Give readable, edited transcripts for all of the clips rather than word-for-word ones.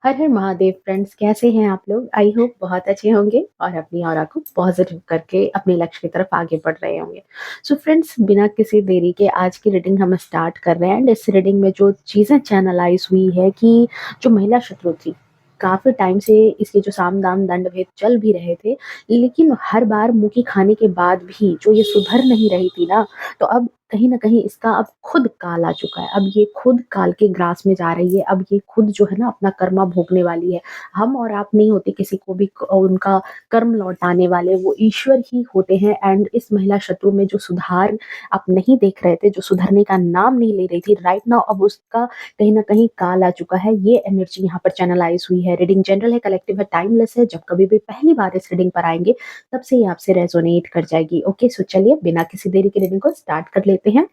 हर हर Mahadev friends, कैसे हैं आप लोग? आई होप बहुत अच्छे होंगे और अपनी ऑरा को पॉजिटिव करके अपने लक्ष्य की तरफ आगे बढ़ रहे होंगे। सो फ्रेंड्स, बिना किसी देरी के आज की रीडिंग हम स्टार्ट कर रहे हैं एंड इस रीडिंग में जो चीज़ें चैनलाइज हुई है कि जो महिला शत्रु थी, काफ़ी टाइम से इसके जो साम-दाम, दंड-भेद चल भी रहे थे, लेकिन हर बार मुँह की खाने के बाद भी जो ये सुधर नहीं रही थी ना, तो अब कहीं न कहीं इसका अब खुद काल आ चुका है। अब ये खुद काल के ग्रास में जा रही है, अब ये खुद जो है ना अपना कर्मा भोगने वाली है। हम और आप नहीं होते किसी को भी उनका कर्म लौटाने वाले, वो ईश्वर ही होते हैं एंड इस महिला शत्रु में जो सुधार आप नहीं देख रहे थे, जो सुधरने का नाम नहीं ले रही थी, राइट नाउ अब उसका कहीं न कहीं काल आ चुका है। ये एनर्जी यहाँ पर चैनलाइज़ हुई है। रीडिंग जनरल है, कलेक्टिव है, टाइमलेस है। जब कभी भी पहली बार इस रीडिंग पर आएँगे, तब से ये आपसे रेज़ोनेट कर जाएगी। ओके, सो चलिए बिना किसी देरी के रीडिंग को स्टार्ट कर लेते हैं।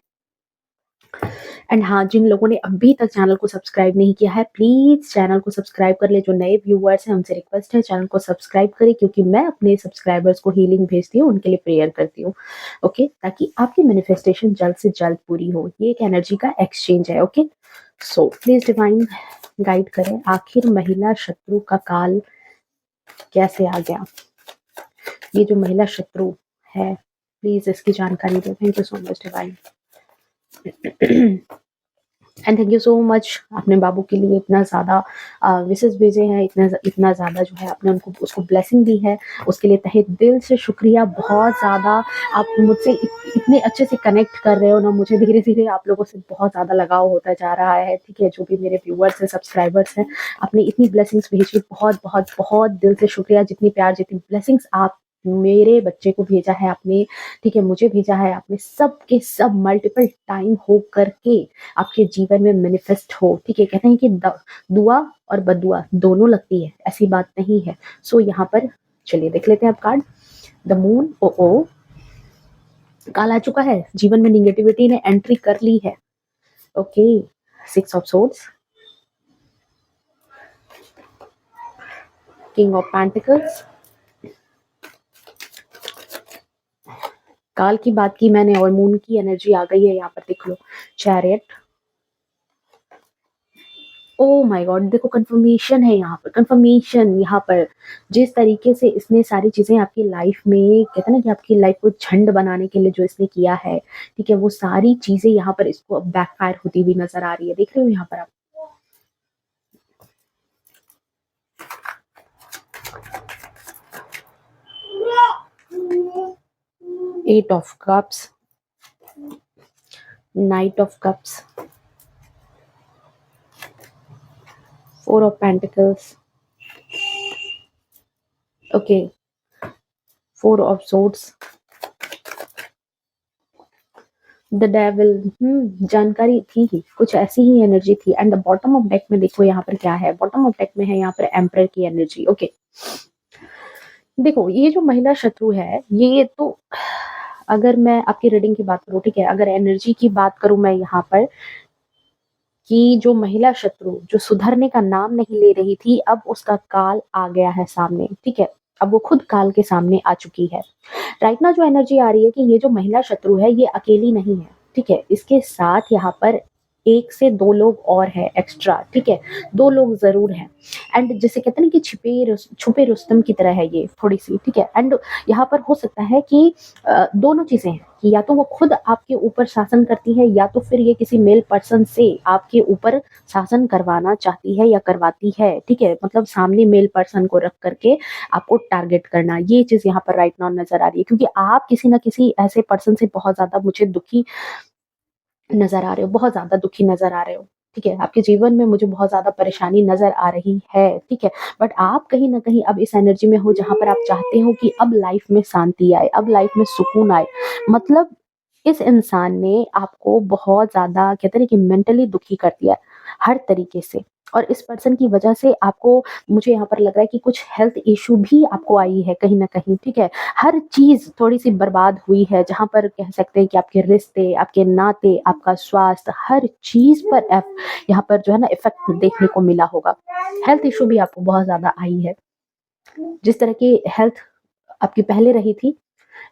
एंड हाँ, जिन लोगों ने अभी तक चैनल को सब्सक्राइब नहीं किया है, प्लीज़ चैनल को सब्सक्राइब कर लें। जो नए व्यूअर्स हैं, उनसे रिक्वेस्ट है चैनल को सब्सक्राइब करें क्योंकि मैं अपने सब्सक्राइबर्स को हीलिंग भेजती हूँ, उनके लिए प्रेयर करती हूँ। ओके, ताकि आपकी मैनिफेस्टेशन जल्द से जल्द पूरी हो। ये एक एनर्जी का एक्सचेंज है। Okay, so please divine guide करें, आखिर महिला शत्रु का काल कैसे आ गया? ये जो महिला शत्रु है, प्लीज़ इसकी जानकारी दें। Thank you so much divine. And thank you so much, आपने बाबू के लिए इतना ज़्यादा विशेस भेजे हैं, इतना इतना ज़्यादा जो है आपने उनको उसको ब्लेसिंग दी है, उसके लिए तहे दिल से शुक्रिया। बहुत ज़्यादा आप मुझसे इतने अच्छे से कनेक्ट कर रहे हो ना, मुझे धीरे धीरे आप लोगों से बहुत ज़्यादा लगाव होता जा रहा है। ठीक है, जो भी मेरे व्यूअर्स हैं, सब्सक्राइबर्स हैं, आपने इतनी ब्लेसिंग्स भेजी, बहुत बहुत बहुत दिल से शुक्रिया। जितनी प्यार, जितनी ब्लेसिंग्स आप मेरे बच्चे को भेजा है आपने, ठीक है, मुझे भेजा है आपने, सब के सब मल्टीपल टाइम हो करके आपके जीवन में मैनिफेस्ट हो। ठीक है, कहते हैं कि दुआ और बदुआ दोनों लगती है, ऐसी बात नहीं है। सो यहाँ पर चलिए देख लेते हैं आप कार्ड। द मून, ओ काल आ चुका है, जीवन में निगेटिविटी ने एंट्री कर ली है। Okay, 6 of swords, king of pentacles. काल की बात की मैंने और मून की एनर्जी आ गई है यहाँ पर, देख लो। चैरियट, ओह माय गॉड, देखो कंफर्मेशन है यहाँ पर, कंफर्मेशन यहाँ पर। जिस तरीके से इसने सारी चीजें आपकी लाइफ में, कहते हैं ना कि आपकी लाइफ को झंड बनाने के लिए जो इसने किया है, ठीक है, वो सारी चीजें यहाँ पर इसको अब बैकफायर होती हुई नजर आ रही है। देख रहे हो यहाँ पर आप, eight of cups, knight of cups, 4 of pentacles, okay, 4 of swords, the devil. जानकारी थी ही, कुछ ऐसी ही एनर्जी थी। And the bottom of deck में देखो यहाँ पर क्या है, बॉटम ऑफ डेक में है यहाँ पर एम्परर की एनर्जी। ओके, देखो ये जो महिला शत्रु है, ये तो अगर मैं आपकी रीडिंग की बात करूं, ठीक है, अगर एनर्जी की बात करूं मैं यहाँ पर, कि जो महिला शत्रु जो सुधरने का नाम नहीं ले रही थी, अब उसका काल आ गया है सामने। ठीक है, अब वो खुद काल के सामने आ चुकी है। राइट ना, जो एनर्जी आ रही है कि ये जो महिला शत्रु है ये अकेली नहीं है। ठीक है, इसके साथ यहाँ पर 1 से 2 लोग और हैं एक्स्ट्रा। ठीक है, 2 लोग ज़रूर हैं। एंड जिसे कहते हैं ना कि छुपे रुस्तम की तरह है ये थोड़ी-सी। ठीक है, एंड यहाँ पर हो सकता है कि दोनों चीज़ें हैं कि या तो वो खुद आपके ऊपर शासन करती है, या तो फिर ये किसी मेल पर्सन से आपके ऊपर शासन करवाना चाहती है या करवाती है। ठीक है, मतलब सामने मेल पर्सन को रख करके आपको टारगेट करना, ये चीज़ यहाँ पर राइट नाउ नज़र आ रही है, क्योंकि आप किसी न किसी ऐसे पर्सन से बहुत ज़्यादा मुझे दुखी नज़र आ रहे हो, बहुत ज़्यादा दुखी नज़र आ रहे हो। ठीक है, आपके जीवन में मुझे बहुत ज़्यादा परेशानी नज़र आ रही है। ठीक है, बट आप कहीं न कहीं अब इस एनर्जी में हो जहाँ पर आप चाहते हो कि अब लाइफ में शांति आए, अब लाइफ में सुकून आए। मतलब इस इंसान ने आपको बहुत ज़्यादा, कहते हैं ना कि मेंटली दुखी कर दिया है, हर तरीके से। और इस पर्सन की वजह से आपको, मुझे यहाँ पर लग रहा है कि कुछ हेल्थ इश्यू भी आपको आई है कहीं न कहीं। ठीक है, हर चीज़ थोड़ी-सी बर्बाद हुई है, जहाँ पर कह सकते हैं कि आपके रिश्ते, आपके नाते, आपका स्वास्थ्य, हर चीज़ पर यहाँ पर जो है ना इफ़ेक्ट देखने को मिला होगा। हेल्थ इश्यू भी आपको बहुत ज़्यादा आई है। जिस तरह की हेल्थ आपकी पहले रही थी,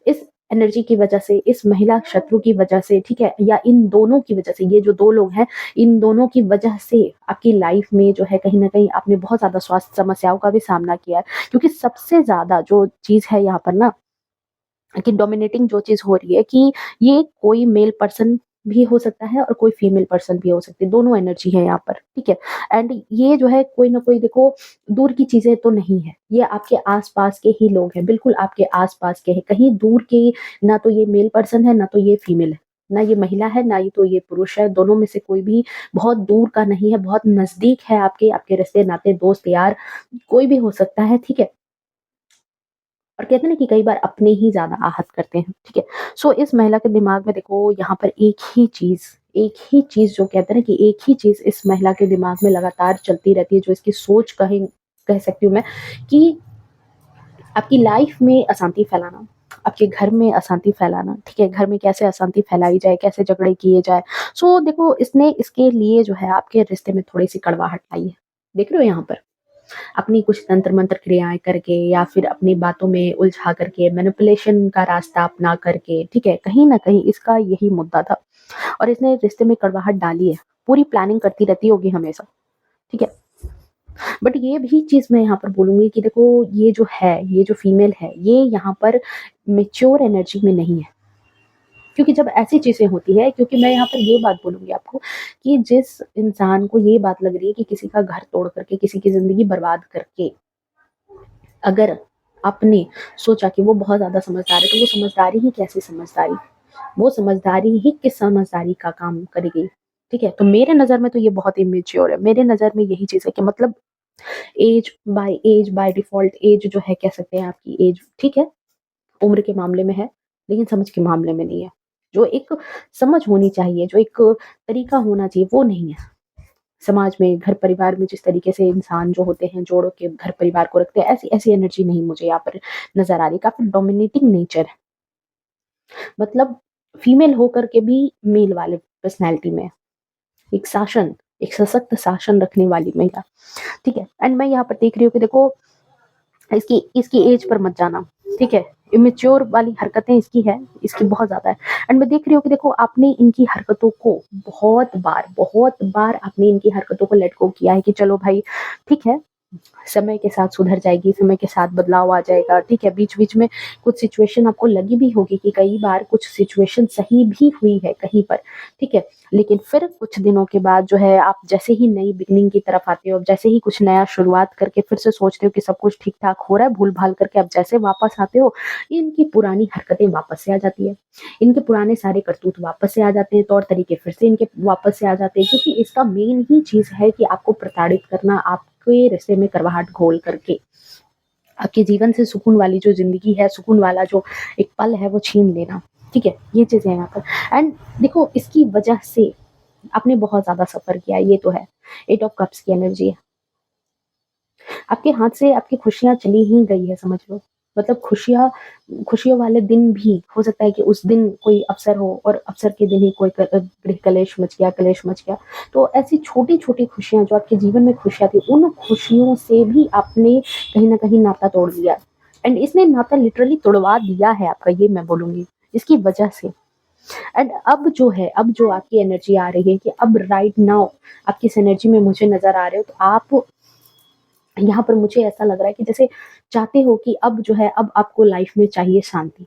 इस एनर्जी की वजह से, इस महिला शत्रु की वजह से, ठीक है, या इन दोनों की वजह से, ये जो 2 लोग हैं, इन दोनों की वजह से आपकी लाइफ में जो है कहीं न कहीं आपने बहुत ज़्यादा स्वास्थ्य समस्याओं का भी सामना किया है। क्योंकि सबसे ज़्यादा जो चीज़ है यहाँ पर ना, कि डोमिनेटिंग जो चीज़ हो रही है कि ये कोई मेल पर्सन भी हो सकता है और कोई फीमेल पर्सन भी हो सकती है, दोनों एनर्जी है यहाँ पर, ठीक है? एंड ये जो है कोई ना कोई, देखो, दूर की चीज़ें तो नहीं है, ये आपके आस-पास के ही लोग हैं, बिल्कुल आपके आस-पास के हैं, कहीं दूर के, ना तो ये मेल पर्सन है, ना तो ये फीमेल है, ना ये महिला है, ना ये तो ये पुरुष है, दोनों में से कोई भी बहुत दूर का नहीं है, बहुत नज़दीक है आपके रिश्ते-नाते, दोस्त, यार, कोई भी हो सकता है, ठीक है? और कहते हैं ना कि कई बार अपने ही ज़्यादा आहत करते हैं, ठीक है? सो इस महिला के दिमाग में देखो यहाँ पर एक ही चीज़ जो कहते हैं ना कि एक ही चीज़ इस महिला के दिमाग में लगातार चलती रहती है, जो इसकी सोच कह सकती हूँ मैं, कि आपकी लाइफ में अशांति फैलाना, आपके घर में अशांति फैलाना, ठीक है? घर में कैसे अशांति फैलाई जाए, कैसे झगड़े किए जाए। सो देखो, इसने इसके लिए जो है आपके रिश्ते में थोड़ी-सी कड़वाहट लाई है। देख रहे हो यहाँ पर? अपनी कुछ तंत्र-मंत्र क्रियाएँ करके या फिर अपनी बातों में उलझा करके, मैनिपुलेशन का रास्ता अपना करके, ठीक है? कहीं न कहीं इसका यही मुद्दा था और इसने रिश्ते में कड़वाहट डाली है। पूरी प्लानिंग करती रहती होगी हमेशा, ठीक है? बट ये भी चीज़ मैं यहाँ पर बोलूँगी कि देखो, ये जो है, ये जो फीमेल है, ये यहाँ पर मैच्योर एनर्जी में नहीं है। क्योंकि जब ऐसी चीज़ें होती हैं, क्योंकि मैं यहाँ पर ये बात बोलूँगी आपको कि जिस इंसान को ये बात लग रही है कि किसी का घर तोड़ करके, किसी की ज़िंदगी बर्बाद करके, अगर आपने सोचा कि वो बहुत ज़्यादा समझदार है, तो वो समझदारी ही कैसी समझदारी? वो समझदारी ही किस समझदारी का काम करेगी? ठीक है? तो मेरे नज़र में तो ये बहुत इमैच्योर है। मेरे नज़र में यही चीज़ है कि मतलब एज बाय डिफ़ॉल्ट एज जो है, कह सकते हैं आपकी एज, ठीक है, उम्र के मामले में है, लेकिन समझ के मामले में नहीं है। जो एक समझ होनी चाहिए, जो एक तरीका होना चाहिए, वो नहीं है। समाज में, घर परिवार में जिस तरीके से इंसान जो होते हैं, जोड़ के घर परिवार को रखते हैं, ऐसी ऐसी एनर्जी नहीं मुझे यहाँ पर नज़र आ रही। काफ़ी डोमिनेटिंग नेचर है। मतलब फीमेल होकर के भी मेल वाले पर्सनैलिटी में है। एक शासन, एक सशक्त शासन रखने वाली महिला, ठीक है? एंड मैं यहाँ पर देख रही हूँ कि देखो, इसकी इसकी एज पर मत जाना, ठीक है? इमेच्योर वाली हरकतें इसकी है, इसकी बहुत ज़्यादा है। एंड मैं देख रही हूँ कि देखो, आपने इनकी हरकतों को बहुत बार आपने इनकी हरकतों को लेट गो किया है कि चलो भाई, ठीक है, समय के साथ सुधर जाएगी, समय के साथ बदलाव आ जाएगा, ठीक है? बीच-बीच में कुछ सिचुएशन आपको लगी भी होगी कि कई बार कुछ सिचुएशन सही भी हुई है कहीं पर, ठीक है? लेकिन फिर कुछ दिनों के बाद जो है, आप जैसे ही नई बिगिनिंग की तरफ आते हो, जैसे ही कुछ नया शुरुआत करके फिर से सोचते हो कि सब कुछ ठीक-ठाक हो रहा है, भूल-भाल करके आप जैसे वापस आते हो, इनकी पुरानी हरकतें वापस से आ जाती है। इनके पुराने सारे करतूत वापस से आ जाते हैं, तौर-तरीके फिर से इनके वापस से आ जाते हैं, क्योंकि इसका मेन ही चीज़ है कि आपको प्रताड़ित करना, आपके रिश्ते में करवाहट घोल करके, आपके जीवन से सुकून वाली जो ज़िंदगी है, सुकून वाला जो एक पल है, वो छीन लेना, ठीक है? ये चीज़ें हैं यहाँ पर। एंड देखो, इसकी वजह से आपने बहुत ज़्यादा सफ़र किया है, ये तो है। 8 ऑफ कप्स की एनर्जी है। आपके हाथ से आपकी खुशियाँ चली ही गई है, समझ लो। मतलब खुशियों वाले दिन भी हो सकता है कि उस दिन कोई अवसर हो और अवसर के दिन ही कोई गृह कलेश मच गया। तो ऐसी छोटी-छोटी खुशियाँ जो आपके जीवन में खुशियाँ थी, उन खुशियों से भी आपने कहीं न कहीं नाता तोड़ दिया। एंड इसने नाता लिटरली तुड़वा दिया है आपका, ये मैं बोलूँगी, इसकी वजह से। एंड अब जो है, अब जो आपकी एनर्जी आ रही है कि अब राइट नाउ आप किस एनर्जी में मुझे नज़र आ रहे हो, तो आप यहाँ पर, मुझे ऐसा लग रहा है कि जैसे चाहते हो कि अब जो है, अब आपको लाइफ में चाहिए शांति।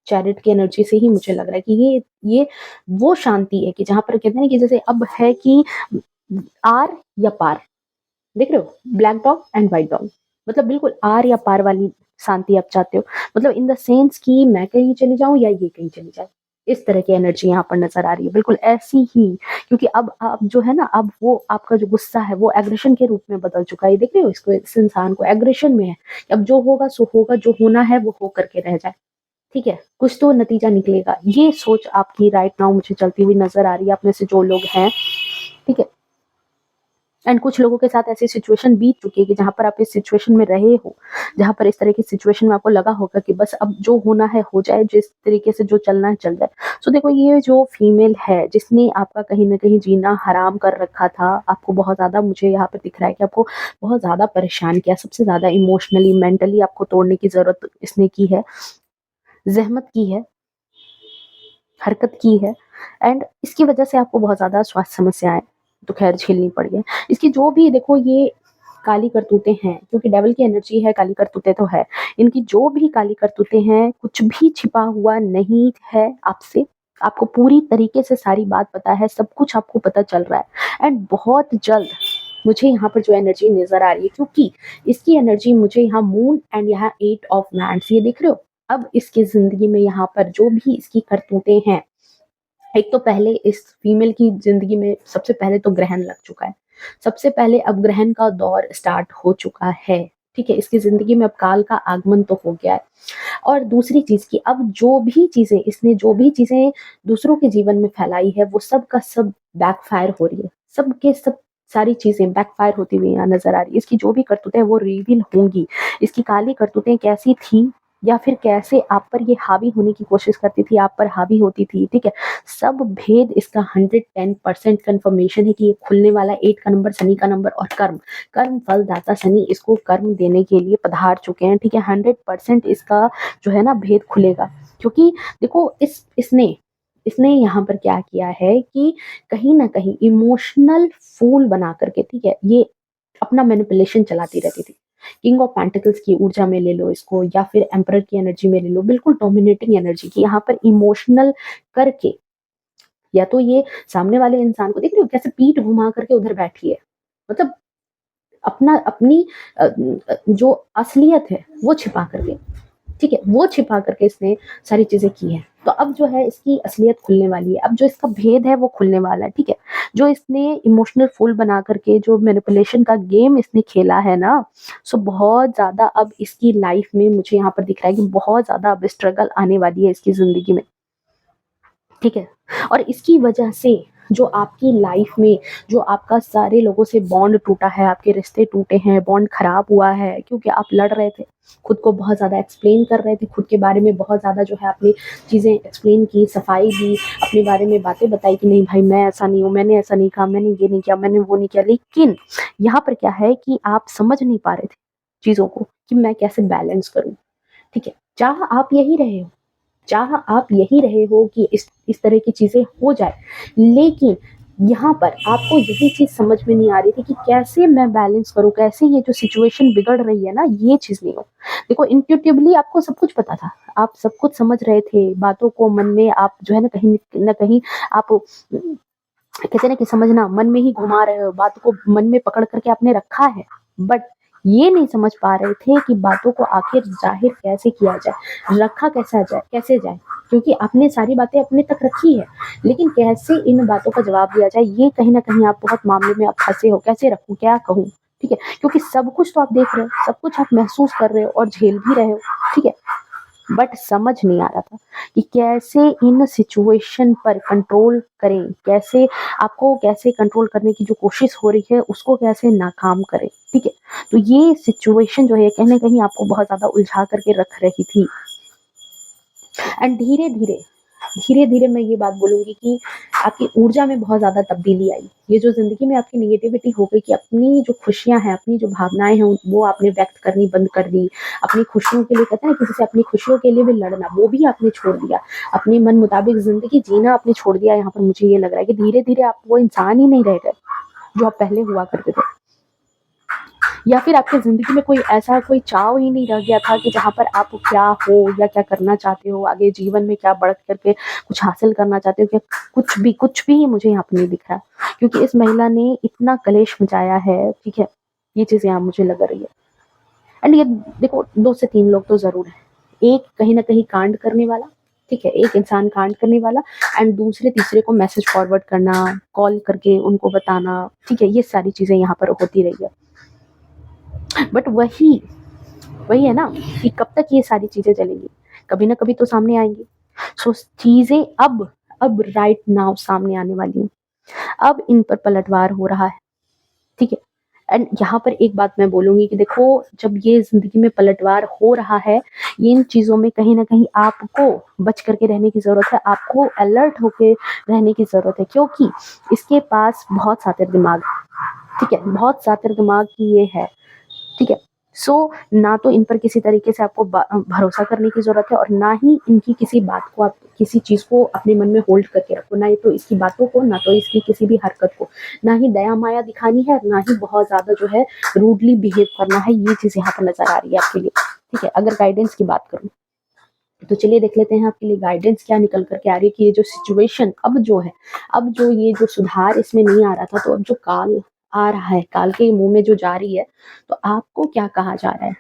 चैरिट की एनर्जी से ही मुझे लग रहा है कि ये वो शांति है कि जहाँ पर कहते हैं ना कि जैसे अब है कि आर या पार, देख रहे हो? Black dog and white dog, मतलब बिल्कुल आर या पार वाली शांति आप चाहते हो। मतलब इन द सेंस कि मैं कहीं चली जाऊँ या ये कहीं चली जाए। इस तरह की एनर्जी यहाँ पर नज़र आ रही है, बिल्कुल ऐसी ही। क्योंकि अब जो है ना, अब वो आपका जो गुस्सा है, वो एग्रेशन के रूप में बदल चुका है। देख रहे हो इसको, इस इंसान को एग्रेशन में है। अब जो होगा सो होगा, जो होना है वो हो करके रह जाए, ठीक है? कुछ तो नतीजा निकलेगा। ये सोच आपकी राइट नाउ मुझे चलती हुई नज़र आ रही है, आप में से जो लोग हैं, ठीक है? एंड कुछ लोगों के साथ ऐसी सिचुएशन बीत चुकी है कि जहाँ पर आप इस सिचुएशन में रहे हो, जहाँ पर इस तरह की सिचुएशन में आपको लगा होगा कि बस अब जो होना है हो जाए, जिस तरीके से जो चलना है चल जाए। सो देखो, ये जो फीमेल है जिसने आपका कहीं न कहीं जीना हराम कर रखा था, आपको बहुत ज़्यादा, मुझे यहाँ पे दिख रहा है कि आपको बहुत ज़्यादा परेशान किया, सबसे ज़्यादा इमोशनली, मेंटली आपको तोड़ने की ज़रूरत इसने की है। ज़हमत की है, हरकत की है एंड इसकी वजह से आपको बहुत ज़्यादा स्वास्थ्य समस्याएँ तो ख़ैर झेलनी पड़ी है। इसकी जो भी देखो ये काली करतूतें हैं, क्योंकि डेविल की एनर्जी है, काली करतूतें तो है। इनकी जो भी काली करतूतें हैं, कुछ भी छिपा हुआ नहीं है आपसे। आपको पूरी तरीके से सारी बात पता है, सब कुछ आपको पता चल रहा है एंड बहुत जल्द मुझे यहाँ पर जो एनर्जी नज़र आ रही है, क्योंकि इसकी एनर्जी मुझे यहाँ मून एंड यहाँ 8 ऑफ वैंड्स ये दिख रहे हो? अब इसकी ज़िंदगी में यहाँ पर जो भी इसकी करतूतें हैं, एक तो पहले इस फीमेल की ज़िंदगी में सबसे पहले तो ग्रहण लग चुका है। सबसे पहले अब ग्रहण का दौर स्टार्ट हो चुका है, ठीक है? इसकी ज़िंदगी में अब काल का आगमन तो हो गया है। और दूसरी चीज़ कि अब जो भी चीज़ें इसने जो भी चीज़ें दूसरों के जीवन में फैलाई है, वो सब का सब बैकफ़ायर हो रही है। सब के सब सारी चीज़ें बैकफ़ायर होती हुई यहाँ नज़र आ रही है। इसकी जो भी करतूतें हैं वो रिवील होंगी। इसकी काली करतूतें कैसी थी या फिर कैसे आप पर ये हावी होने की कोशिश करती थी, आप पर हावी होती थी, ठीक है? सब भेद इसका 110% कन्फर्मेशन है कि ये खुलने वाला 8 का नंबर, शनि का नंबर और कर्म। कर्म फलदाता शनि इसको कर्म देने के लिए पधार चुके हैं, ठीक है? 100% इसका जो है ना भेद खुलेगा, क्योंकि देखो इसने इसने यहाँ पर क्या किया है कि कहीं न कहीं इमोशनल फूल बना करके, ठीक है? ये अपना मैनिपुलेशन चलाती रहती थी। किंग ऑफ पेंटिकल्स की ऊर्जा में ले लो इसको या फिर एम्परर की एनर्जी में ले लो, बिल्कुल डोमिनेटिंग एनर्जी की यहाँ पर इमोशनल करके या तो ये सामने वाले इंसान को देख रहे हो कैसे पीठ घुमा करके उधर बैठी है, मतलब अपना अपनी जो असलियत है वो छिपा करके, ठीक है? वो छिपा करके इसने सारी चीज़ें की हैं। तो अब जो है इसकी असलियत खुलने वाली है। अब जो इसका भेद है वो खुलने वाला है, ठीक है? जो इसने इमोशनल फूल बना करके जो मैनिपुलेशन का गेम इसने खेला है ना, सो बहुत ज़्यादा अब इसकी लाइफ में मुझे यहाँ पर दिख रहा है कि बहुत ज़्यादा अब स्ट्रगल आने वाली है इसकी ज़िंदगी में, ठीक है? और इसकी वजह से जो आपकी लाइफ में जो आपका सारे लोगों से बॉन्ड टूटा है, आपके रिश्ते टूटे हैं, बॉन्ड खराब हुआ है क्योंकि आप लड़ रहे थे, खुद को बहुत ज़्यादा एक्सप्लेन कर रहे थे, खुद के बारे में बहुत ज़्यादा जो है अपनी चीज़ें एक्सप्लेन की, सफाई दी, अपने बारे में बातें बताई कि नहीं भाई मैं ऐसा नहीं हूँ, मैंने ऐसा नहीं कहा, मैंने ये नहीं किया, मैंने वो नहीं किया। लेकिन यहाँ पर क्या है कि आप समझ नहीं पा रहे थे चीज़ों को कि मैं कैसे बैलेंस करूँ, ठीक है? चाह आप यही रहे हो, चाह आप यही रहे हो कि इस तरह की चीज़ें हो जाए, लेकिन यहाँ पर आपको यही चीज़ समझ में नहीं आ रही थी कि कैसे मैं बैलेंस करूँ, कैसे ये जो सिचुएशन बिगड़ रही है ना, ये चीज़ नहीं हो। देखो इंट्यूटिवली आपको सब कुछ पता था, आप सब कुछ समझ रहे थे, बातों को मन में आप जो है ना कहीं न कहीं आप कहते हैं ना कि समझना मन में ही घुमा रहे हो, बातों को मन में पकड़ करके आपने रखा है, बट ये नहीं समझ पा रहे थे कि बातों को आखिर ज़ाहिर कैसे किया जाए, रखा कैसा जाए, कैसे जाए, क्योंकि आपने सारी बातें अपने तक रखी है, लेकिन कैसे इन बातों का जवाब दिया जाए, ये कहीं न कहीं आप बहुत मामले में आप फँसे हो, कैसे रखूँ, क्या कहूँ, ठीक है? क्योंकि सब कुछ तो आप देख रहे हो, सब कुछ आप महसूस कर रहे हो और झेल भी रहे हो, ठीक है? बट समझ नहीं आ रहा था कि कैसे इन सिचुएशन पर कंट्रोल करें, कैसे आपको कैसे कंट्रोल करने की जो कोशिश हो रही है उसको कैसे नाकाम करें, ठीक है? तो ये सिचुएशन जो है कहीं न कहीं आपको बहुत ज़्यादा उलझा करके रख रही थी। एंड धीरे-धीरे मैं ये बात बोलूँगी कि आपकी ऊर्जा में बहुत ज़्यादा तब्दीली आई। ये जो ज़िंदगी में आपकी नेगेटिविटी हो गई कि अपनी जो खुशियाँ हैं, अपनी जो भावनाएँ हैं, वो आपने व्यक्त करनी बंद कर दी। अपनी खुशियों के लिए कहते हैं ना किसी से अपनी खुशियों के लिए भी लड़ना, वो भी आपने छोड़ दिया। अपने मन मुताबिक ज़िंदगी जीना आपने छोड़ दिया। यहाँ पर मुझे ये लग रहा है कि धीरे-धीरे आप वो इंसान ही नहीं रह गए, जो आप पहले हुआ करते थे। या फिर आपकी ज़िंदगी में कोई ऐसा कोई चाव ही नहीं रह गया था कि जहाँ पर आप क्या हो या क्या करना चाहते हो, आगे जीवन में क्या बढ़ करके कुछ हासिल करना चाहते हो, क्या कुछ भी मुझे यहाँ पे नहीं दिख रहा। क्योंकि इस महिला ने इतना कलेश मचाया है, ठीक है? ये चीज़ें यहाँ मुझे लग रही है। एंड ये देखो 2 से 3 लोग तो ज़रूर हैं। एक कहीं न कहीं कांड करने वाला, ठीक है? एक इंसान कांड करने वाला एंड दूसरे तीसरे को मैसेज फॉरवर्ड करना, कॉल करके उनको बताना, ठीक है? ये सारी चीज़ें यहाँ पर होती रही है। बट वही है ना कि कब तक ये सारी चीज़ें चलेंगी? कभी ना कभी तो सामने आएँगी। सो चीज़ें अब राइट नाउ सामने आने वाली हैं। अब इन पर पलटवार हो रहा है, ठीक है? एंड यहाँ पर एक बात मैं बोलूँगी कि देखो जब ये ज़िंदगी में पलटवार हो रहा है, इन चीज़ों में कहीं न कहीं आपको बच करके रहने की ज़रूरत है, आपको अलर्ट होके रहने की ज़रूरत है क्योंकि इसके पास बहुत शातिर दिमाग है, ठीक है? बहुत शातिर दिमाग की ये है, ठीक है? सो ना तो इन पर किसी तरीके से आपको भरोसा करने की ज़रूरत है और ना ही इनकी किसी बात को, आप किसी चीज़ को अपने मन में होल्ड करके रखो, ना ही तो इसकी बातों को, ना तो इसकी किसी भी हरकत को, ना ही दया माया दिखानी है, ना ही बहुत ज़्यादा जो है रूडली बिहेव करना है। ये चीज़ यहाँ पर नज़र आ रही है आपके लिए, ठीक है। अगर गाइडेंस की बात करूँ तो चलिए देख लेते हैं आपके लिए गाइडेंस क्या निकल कर के आ रही है कि ये जो सिचुएशन अब जो है, अब जो ये जो सुधार इसमें नहीं आ रहा था, तो अब जो काल आ रहा है, काल के मुँह में जो जा रही है, तो आपको क्या कहा जा रहा है?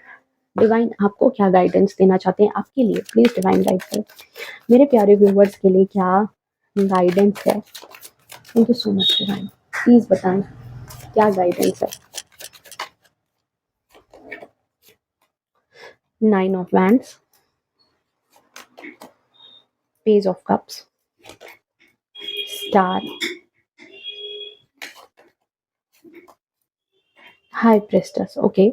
डिवाइन आपको क्या गाइडेंस देना चाहते हैं आपके लिए? प्लीज़ डिवाइन गाइड करें। मेरे प्यारे व्यूवर्स के लिए क्या गाइडेंस है? Thank you so much divine. Please बताएँ क्या गाइडेंस है? 9 of wands, page of cups, star, high प्रेस्टेस, okay.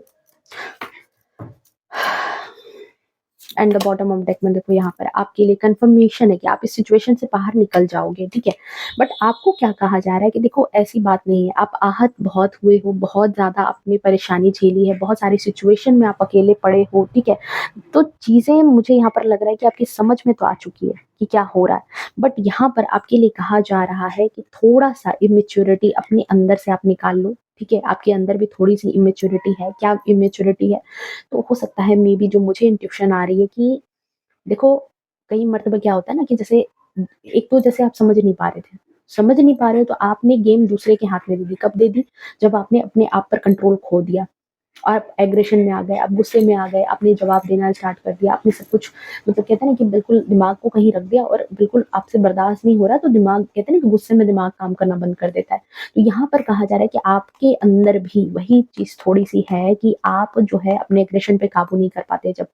And the bottom of deck में देखो यहाँ पर आपके लिए कंफर्मेशन है कि आप इस सिचुएशन से बाहर निकल जाओगे, ठीक है। बट आपको क्या कहा जा रहा है कि देखो ऐसी बात नहीं है, आप आहत बहुत हुए हो, बहुत ज़्यादा अपनी परेशानी झेली है, बहुत सारी सिचुएशन में आप अकेले पड़े हो, ठीक है। तो चीज़ें मुझे यहाँ पर लग रहा है कि आपकी समझ में तो आ चुकी है कि क्या हो रहा है, बट यहाँ पर आपके लिए कहा जा रहा है कि थोड़ा-सा इमैच्योरिटी अपने अंदर से आप निकाल लो, ठीक है। आपके अंदर भी थोड़ी-सी इमैच्योरिटी है, क्या इमैच्योरिटी है? तो हो सकता है मे बी जो मुझे इंट्यूशन आ रही है कि देखो, कई मर्तबा क्या होता है ना कि जैसे एक तो जैसे आप समझ नहीं पा रहे हो तो आपने गेम दूसरे के हाथ में दे दी। कब दे दी? जब आपने अपने आप पर कंट्रोल खो दिया। आप एग्रेशन में आ गए, आप गुस्से में आ गए, आपने जवाब देना स्टार्ट कर दिया, आपने सब कुछ मतलब कहते हैं ना कि बिल्कुल दिमाग को कहीं रख दिया और बिल्कुल आपसे बर्दाश्त नहीं हो रहा, तो दिमाग कहते हैं ना कि गुस्से में दिमाग काम करना बंद कर देता है। तो यहाँ पर कहा जा रहा है कि आपके अंदर भी वही चीज़ थोड़ी-सी है कि आप जो है अपने एग्रेशन पे काबू नहीं कर पाते जब,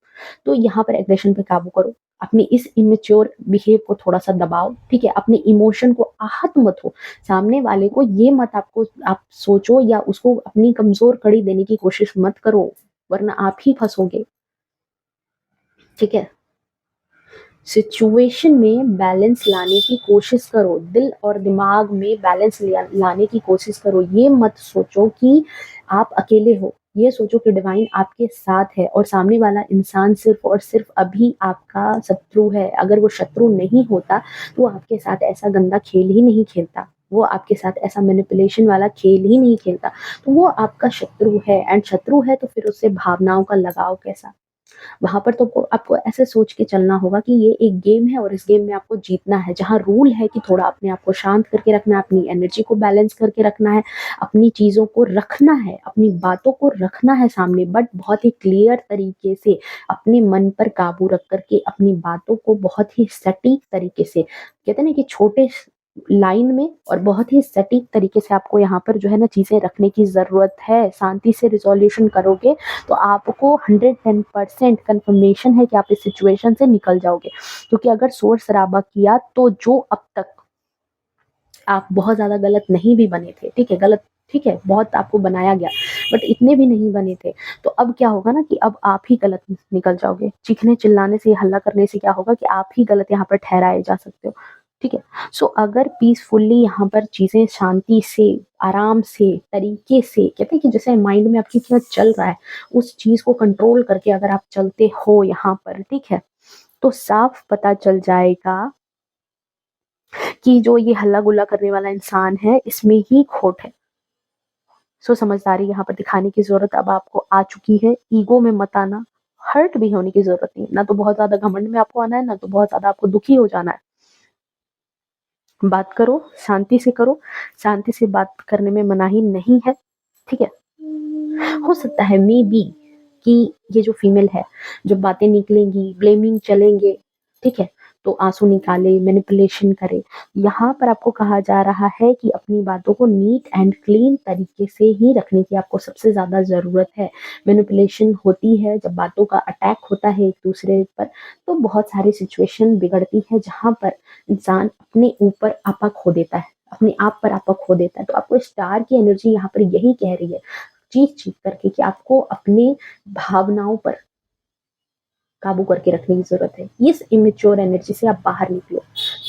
तो यहाँ पर एग्रेशन पे काबू करो। अपनी इस इमैच्योर बिहेव को थोड़ा-सा दबाओ, ठीक है? अपने इमोशन को आहत मत हो। सामने वाले को ये मत आप सोचो या उसको अपनी कमज़ोर कड़ी देने की कोशिश मत करो, वरना आप ही फँसोगे, ठीक है? सिचुएशन में बैलेंस लाने की कोशिश करो, दिल और दिमाग में बैलेंस लाने की कोशिश करो। ये मत सोचो कि आप अकेले हो, ये सोचो कि डिवाइन आपके साथ है और सामने वाला इंसान सिर्फ़ और सिर्फ़ अभी आपका शत्रु है। अगर वो शत्रु नहीं होता, तो वो आपके साथ ऐसा गंदा खेल ही नहीं खेलता। वो आपके साथ ऐसा मैनिपुलेशन वाला खेल ही नहीं खेलता। तो वो आपका शत्रु है एंड शत्रु है तो फिर उससे भावनाओं का लगाव कैसा? वहाँ पर तो आपको ऐसे सोच के चलना होगा कि ये एक गेम है और इस गेम में आपको जीतना है, जहाँ रूल है कि थोड़ा अपने आप को शांत करके रखना है, अपनी एनर्जी को बैलेंस करके रखना है, अपनी चीज़ों को रखना है, अपनी बातों को रखना है सामने, बट बहुत ही क्लियर तरीके से अपने मन पर काबू रख कर के अपनी बातों को बहुत ही सटीक तरीके से, कहते हैं ना कि छोटे लाइन में और बहुत ही सटीक तरीके से आपको यहाँ पर जो है ना चीज़ें रखने की ज़रूरत है। शांति से रिज़ॉल्यूशन करोगे तो आपको 110% कन्फर्मेशन है कि आप इस सिचुएशन से निकल जाओगे। क्योंकि अगर शोर-शराबा किया तो जो अब तक आप बहुत ज़्यादा गलत नहीं भी बने थे, ठीक है? गलत ठीक है, बहुत आपको बनाया गया, बट इतने भी नहीं बने थे। तो अब क्या होगा ना कि अब आप ही गलत निकल जाओगे। चीखने-चिल्लाने से, हल्ला करने से क्या होगा कि आप ही गलत यहाँ पर ठहराए जा सकते हो, ठीक है? सो अगर पीसफुली यहाँ पर चीज़ें शांति से, आराम से, तरीके से कहते हैं कि जैसे माइंड में आपकी क्या चल रहा है, उस चीज़ को कंट्रोल करके अगर आप चलते हो यहाँ पर, ठीक है? तो साफ पता चल जाएगा कि जो ये हल्ला-गुल्ला करने वाला इंसान है, इसमें ही खोट है। सो समझदारी यहाँ पर दिखाने की ज़रूरत अब आपको आ चुकी है। ईगो में मत आना, हर्ट भी होने की ज़रूरत नहीं है। ना तो बहुत ज़्यादा घमंड में आपको आना है, ना तो बहुत ज़्यादा आपको दुखी हो जाना है। बात करो, शांति से बात करने में मनाही नहीं है, ठीक है? हो सकता है मे बी कि ये जो फीमेल है, जो बातें निकलेंगी, ब्लेमिंग चलेंगे, ठीक है? तो आँसू निकाले, मैनिपुलेशन करे। यहाँ पर आपको कहा जा रहा है कि अपनी बातों को नीट एंड क्लीन तरीके से ही रखने की आपको सबसे ज़्यादा ज़रूरत है। मैनिपुलेशन होती है, जब बातों का अटैक होता है एक-दूसरे पर, तो बहुत सारी सिचुएशन बिगड़ती है, जहाँ पर इंसान अपने ऊपर आपा खो देता है, अपने आप पर आपा खो देता है। तो आपको स्टार की एनर्जी यहाँ पर यही कह रही है चीख-चीख करके कि आपको अपने भावनाओं पर काबू करके रखने की ज़रूरत है। इस इमेच्योर एनर्जी से आप बाहर निकलो।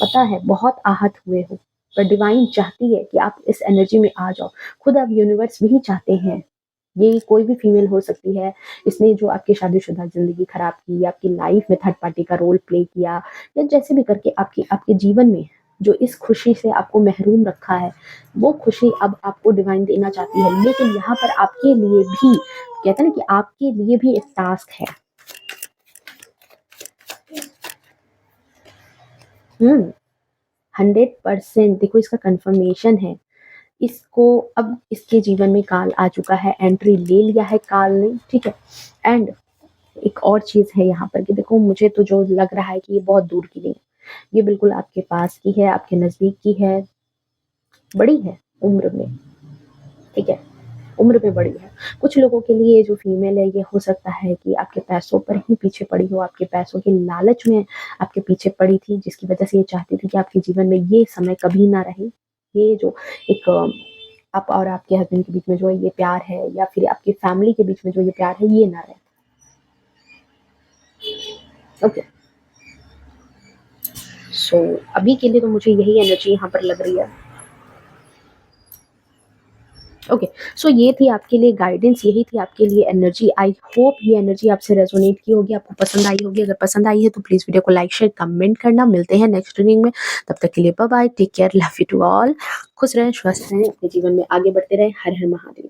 पता है बहुत आहत हुए हो, पर डिवाइन चाहती है कि आप इस एनर्जी में आ जाओ। खुद अब यूनिवर्स भी चाहते हैं ये कोई भी फीमेल हो सकती है, इसने जो आपकी शादीशुदा ज़िंदगी खराब की, आपकी लाइफ़ में थर्ड पार्टी का रोल प्ले किया या जैसे भी करके आपकी आपके जीवन में जो इस खुशी से आपको महरूम रखा है, वो खुशी अब आपको डिवाइन देना चाहती है। लेकिन यहाँ पर आपके लिए भी कहते हैं ना कि आपके लिए भी एक टास्क है। हुँ, 100% देखो इसका कन्फर्मेशन है। इसको अब इसके जीवन में काल आ चुका है, एंट्री ले लिया है काल ने, ठीक है? एंड एक और चीज़ है यहाँ पर कि देखो मुझे तो जो लग रहा है कि ये बहुत दूर की नहीं है। ये बिल्कुल आपके पास की है, आपके नज़दीक की है, बड़ी है उम्र में, ठीक है? उम्र में बड़ी है। कुछ लोगों के लिए जो फीमेल है ये हो सकता है कि आपके पैसों पर ही पीछे पड़ी हो, आपके पैसों के लालच में आपके पीछे पड़ी थी जिसकी वज़ह से ये चाहती थी कि आपके जीवन में ये समय कभी ना रहे। ये जो एक आप और आपके हस्बैंड के बीच में जो है ये प्यार है या फिर आपकी फैमिली के बीच में जो ये प्यार है ये ना रहे। ओके, सो अभी के लिए तो मुझे यही एनर्जी यहाँ पर लग रही है। ओके, सो ये थी आपके लिए गाइडेंस, यही थी आपके लिए एनर्जी। आई होप ये एनर्जी आपसे रेजोनेट की होगी, आपको पसंद आई होगी। अगर पसंद आई है तो प्लीज़ वीडियो को लाइक, शेयर, कमेंट करना। मिलते हैं नेक्स्ट रीडिंग में, तब तक के लिए bye bye, take care, love you to all. खुश रहें, स्वस्थ रहें, अपने जीवन में आगे बढ़ते रहें। हर हर महादेव।